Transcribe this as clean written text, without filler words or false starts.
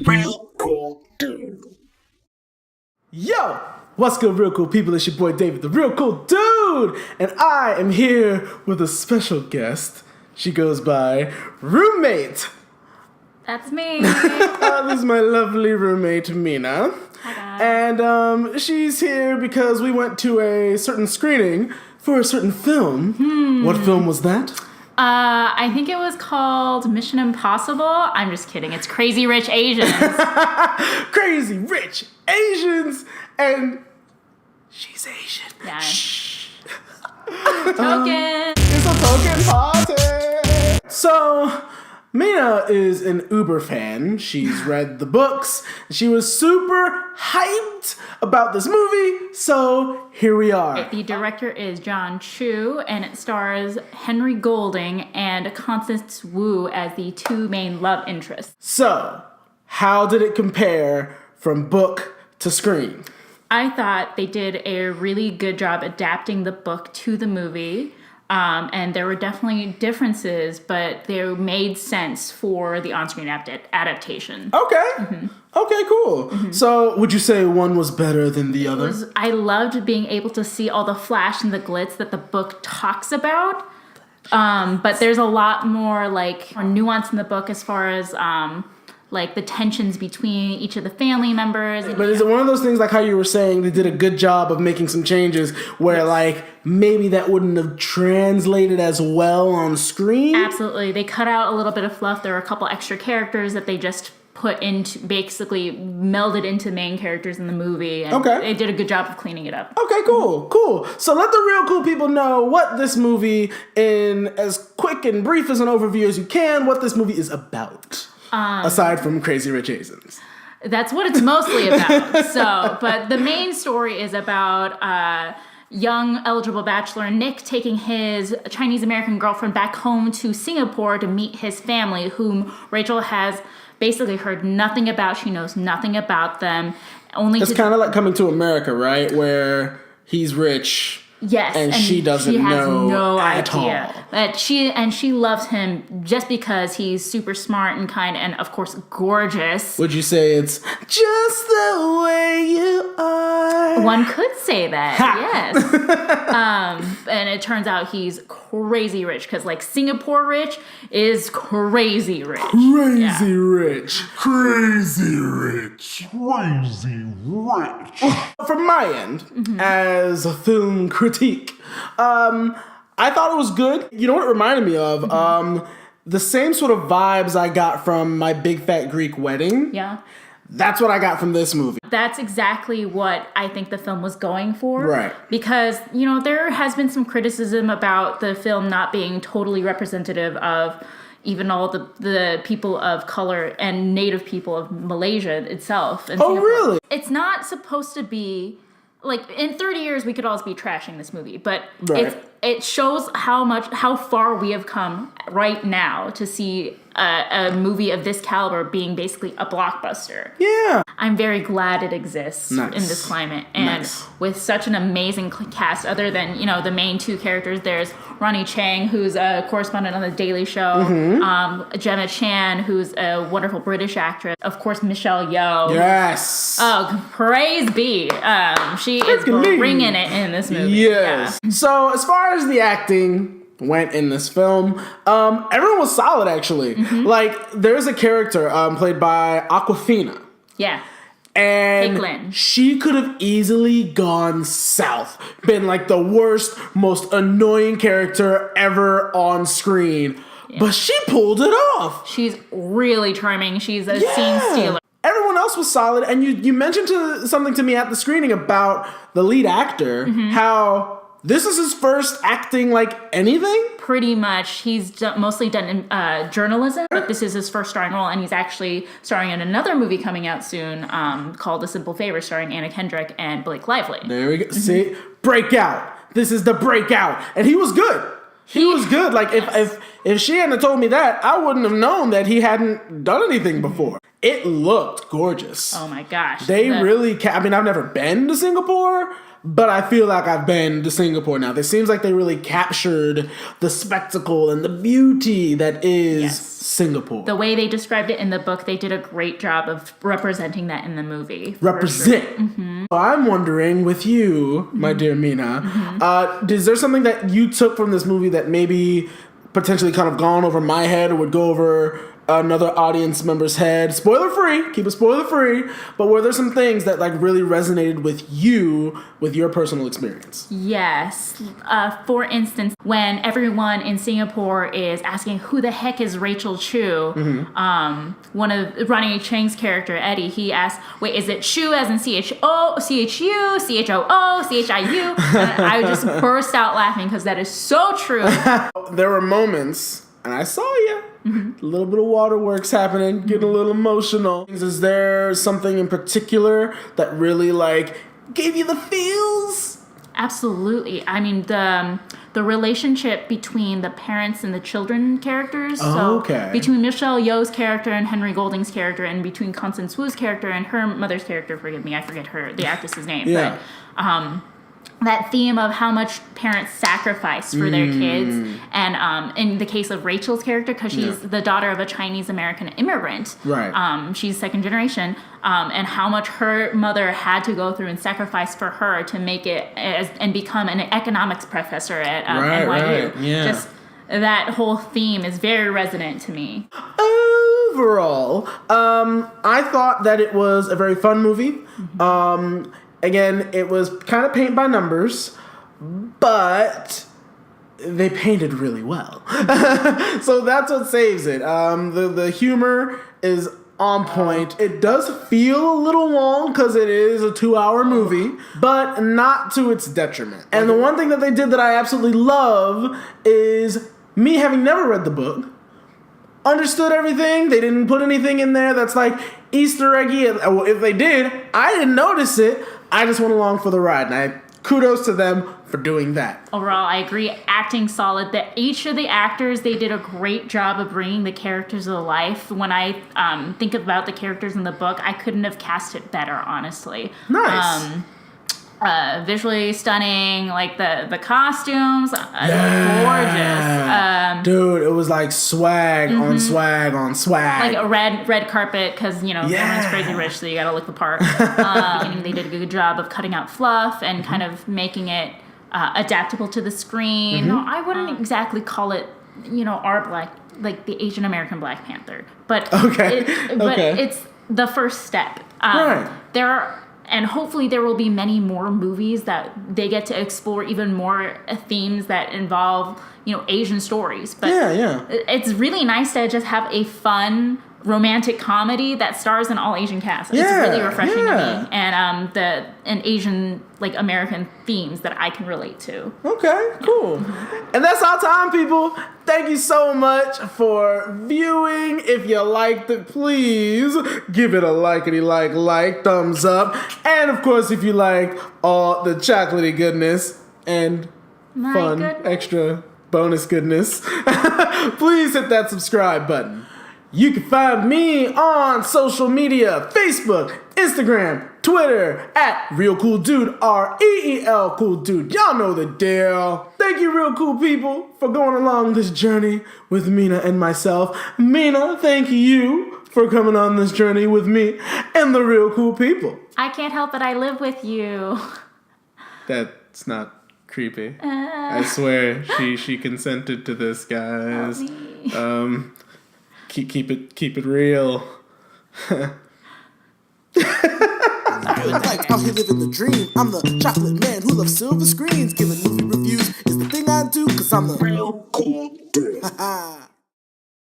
Real cool dude. Yo! What's good, real cool people? It's your boy David, the real cool dude! And I am here with a special guest. She goes by Roommate. That's me. This is my lovely roommate, Mina. Hi, guys. And she's here because we went to a certain screening for a certain film. What film was that? I think it was called Mission Impossible. I'm just kidding. It's Crazy Rich Asians. Crazy Rich Asians! And she's Asian. Yeah. Shh. Token. It's a token party! So, Mina is an Uber fan. She's read the books. She was super hyped about this movie, so here we are. The director is John Chu, and it stars Henry Golding and Constance Wu as the two main love interests. So, how did it compare from book to screen? I thought they did a really good job adapting the book to the movie. And there were definitely differences, but they made sense for the on-screen adaptation. Okay. Okay, cool. So, would you say one was better than the other? I loved being able to see all the flash and the glitz that the book talks about. But there's a lot more nuance in the book as far as the tensions between each of the family members. But is it one of those things like how you were saying they did a good job of making some changes where maybe that wouldn't have translated as well on screen? Absolutely. They cut out a little bit of fluff. There were a couple extra characters that they just put into, basically melded into main characters in the movie. And they did a good job of cleaning it up. Okay, cool. So let the real cool people know what this movie, in as quick and brief as an overview as you can, what this movie is about. Aside from Crazy Rich Asians. That's what it's mostly about. But the main story is about young eligible bachelor Nick taking his Chinese-American girlfriend back home to Singapore to meet his family, whom Rachel has basically heard nothing about. She knows nothing about them. It's kind of like Coming to America, right? Where he's rich. Yes, and she doesn't know. She has no at idea. All. But she loves him just because he's super smart and kind and of course gorgeous. Would you say it's just the way you are? One could say that, yes. And it turns out he's crazy rich because Singapore rich is crazy rich. Crazy rich. From my end, as a film critique, I thought it was good. You know what it reminded me of? The same sort of vibes I got from My Big Fat Greek Wedding. Yeah. That's what I got from this movie. That's exactly what I think the film was going for. Right. Because, there has been some criticism about the film not being totally representative of even all the people of color and native people of Malaysia itself. And Singapore. Really? It's not supposed to be, in 30 years we could always be trashing this movie, but it shows how far we have come right now to see a movie of this caliber being basically a blockbuster. Yeah. I'm very glad it exists in this climate. And with such an amazing cast, other than, the main two characters, there's Ronnie Chang, who's a correspondent on The Daily Show, Gemma Chan, who's a wonderful British actress, of course, Michelle Yeoh. Yes. Oh, praise be. She is bringing it in this movie. Yes. Yeah. So as far as the acting went in this film, everyone was solid, actually. There's a character played by Awkwafina. Yeah. And she could have easily gone south. Been the worst, most annoying character ever on screen. Yeah. But she pulled it off. She's really charming. She's a scene stealer. Everyone else was solid. And you mentioned something to me at the screening about the lead actor, how this is his first acting anything? Pretty much. He's mostly done journalism, but this is his first starring role, and he's actually starring in another movie coming out soon called A Simple Favor, starring Anna Kendrick and Blake Lively. There we go. See? Breakout. This is the breakout. And he was good. He was good. If she hadn't told me that, I wouldn't have known that he hadn't done anything before. it looked gorgeous. Oh my gosh. They really, I mean, I've never been to Singapore, but I feel like I've been to Singapore now. It seems like they really captured the spectacle and the beauty that is Singapore. The way they described it in the book, they did a great job of representing that in the movie. Represent. Sure. Mm-hmm. I'm wondering with you, my dear Mina, is there something that you took from this movie that maybe potentially kind of gone over my head or would go over another audience member's head? Spoiler free, keep it spoiler free. But were there some things that like really resonated with you with your personal experience? Yes. For instance, when everyone in Singapore is asking who the heck is Rachel Chu, one of Ronnie Chang's character, Eddie, he asks, wait, is it Chu as in C-H-O, C-H-U, C-H-O-O, C-H-I-U? And I just burst out laughing because that is so true. There were moments, and I saw you. A little bit of waterworks happening, getting a little emotional. Is there something in particular that really like gave you the feels? Absolutely. I mean, the relationship between the parents and the children characters. Okay. Between Michelle Yeoh's character and Henry Golding's character, and between Constance Wu's character and her mother's character. Forgive me, I forget the actress's name. Yeah. But that theme of how much parents sacrifice for their kids, and in the case of Rachel's character, because she's the daughter of a Chinese American immigrant, right? She's second generation, and how much her mother had to go through and sacrifice for her to make it and become an economics professor at NYU. Right. Yeah. Just that whole theme is very resonant to me. Overall, I thought that it was a very fun movie. Again, it was kind of paint by numbers, but they painted really well. So that's what saves it. The humor is on point. It does feel a little long because it is a 2-hour movie, but not to its detriment. And the one thing that they did that I absolutely love is me having never read the book, understood everything. They didn't put anything in there that's like Easter eggy. If they did, I didn't notice it. I just went along for the ride, and kudos to them for doing that. Overall, I agree. Acting solid. That each of the actors, they did a great job of bringing the characters to life. When I think about the characters in the book, I couldn't have cast it better, honestly. Nice. Visually stunning, like the costumes, gorgeous. Dude, it was like swag on swag on swag. Like a red carpet, because everyone's crazy rich, so you gotta look the part. They did a good job of cutting out fluff and kind of making it adaptable to the screen. No, I wouldn't exactly call it, like the Asian American Black Panther, but it's the first step. Right. And hopefully there will be many more movies that they get to explore even more themes that involve, Asian stories. But it's really nice to just have a fun romantic comedy that stars an all Asian cast. It's really refreshing to me, and Asian American themes that I can relate to. Okay, cool. And that's our time, people. Thank you so much for viewing. If you liked it, please give it a like, thumbs up. And of course, if you liked all the chocolatey goodness and fun, extra bonus goodness, please hit that subscribe button. You can find me on social media, Facebook, Instagram, Twitter, at Real Cool Dude, REEL Cool Dude. Y'all know the deal. Thank you, real cool people, for going along this journey with Mina and myself. Mina, thank you for coming on this journey with me and the real cool people. I can't help it, I live with you. That's not creepy. I swear, she consented to this, guys. Keep it real. Out here living the dream. I'm the chocolate man who loves silver screens. Giving movie reviews is the thing I do, 'cause I'm the real cool dude.